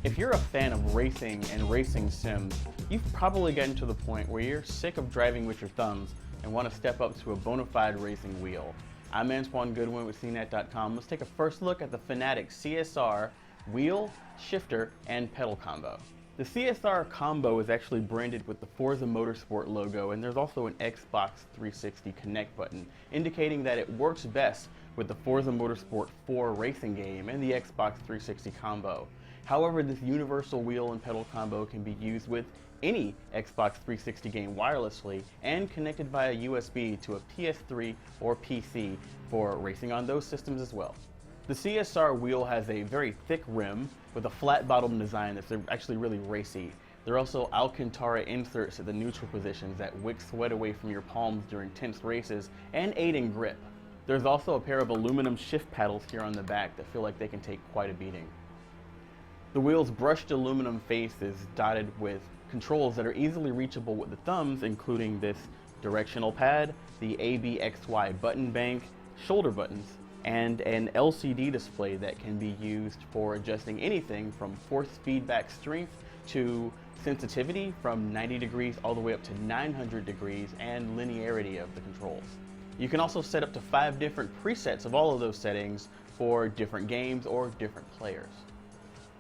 If you're a fan of racing and racing sims, you've probably gotten to the point where you're sick of driving with your thumbs and want to step up to a bona fide racing wheel. I'm Antoine Goodwin with CNET.com. Let's take a first look at the Fanatec CSR wheel, shifter, and pedal combo. The CSR combo is actually branded with the Forza Motorsport logo, and there's also an Xbox 360 Connect button, indicating that it works best with the Forza Motorsport 4 racing game and the Xbox 360 combo. However, this universal wheel and pedal combo can be used with any Xbox 360 game wirelessly and connected via USB to a PS3 or PC for racing on those systems as well. The CSR wheel has a very thick rim with a flat bottom design that's actually really racy. There are also Alcantara inserts at the neutral positions that wick sweat away from your palms during tense races and aid in grip. There's also a pair of aluminum shift paddles here on the back that feel like they can take quite a beating. The wheel's brushed aluminum face is dotted with controls that are easily reachable with the thumbs, including this directional pad, the ABXY button bank, shoulder buttons, and an LCD display that can be used for adjusting anything from force feedback strength to sensitivity from 90 degrees all the way up to 900 degrees and linearity of the controls. You can also set up to 5 different presets of all of those settings for different games or different players.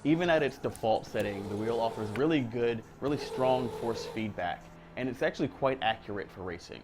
Even at its default setting, the wheel offers really good, really strong force feedback, and it's actually quite accurate for racing.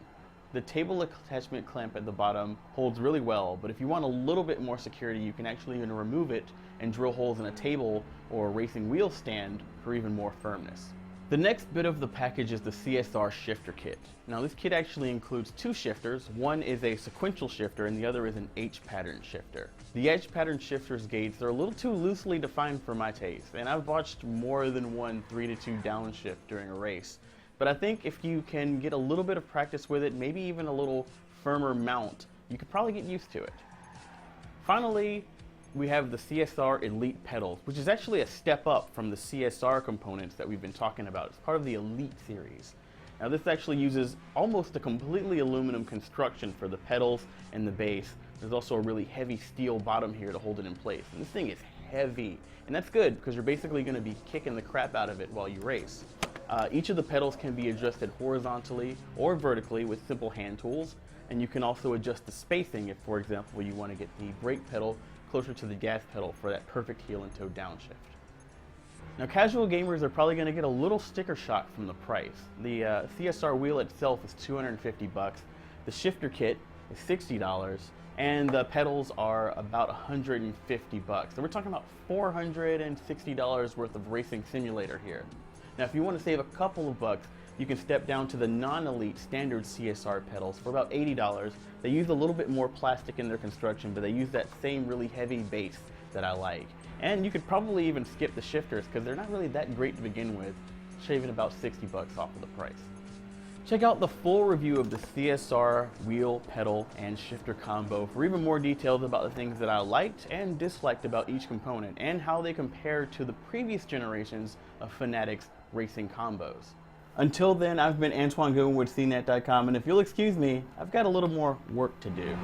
The table attachment clamp at the bottom holds really well, but if you want a little bit more security, you can actually even remove it and drill holes in a table or a racing wheel stand for even more firmness. The next bit of the package is the CSR shifter kit. Now this kit actually includes 2 shifters. One is a sequential shifter and the other is an H-pattern shifter. The H-pattern shifter's gates are a little too loosely defined for my taste, and I've watched more than one 3-2 downshift during a race. But I think if you can get a little bit of practice with it, maybe even a little firmer mount, you could probably get used to it. Finally, we have the CSR Elite pedals, which is actually a step up from the CSR components that we've been talking about. It's part of the Elite series. Now this actually uses almost a completely aluminum construction for the pedals and the base. There's also a really heavy steel bottom here to hold it in place. And this thing is heavy, and that's good because you're basically going to be kicking the crap out of it while you race. Each of the pedals can be adjusted horizontally or vertically with simple hand tools, and you can also adjust the spacing if, for example, you want to get the brake pedal closer to the gas pedal for that perfect heel and toe downshift. Now casual gamers are probably going to get a little sticker shock from the price. The CSR wheel itself is $250, the shifter kit is $60, and the pedals are about $150. So we're talking about $460 worth of racing simulator here. Now if you want to save a couple of bucks, you can step down to the non-elite standard CSR pedals for about $80. They use a little bit more plastic in their construction, but they use that same really heavy base that I like. And you could probably even skip the shifters because they're not really that great to begin with, shaving about 60 bucks off of the price. Check out the full review of the CSR wheel, pedal, and shifter combo for even more details about the things that I liked and disliked about each component and how they compare to the previous generations of Fanatec's racing combos. Until then, I've been Antoine Goodwin with CNET.com, and if you'll excuse me, I've got a little more work to do.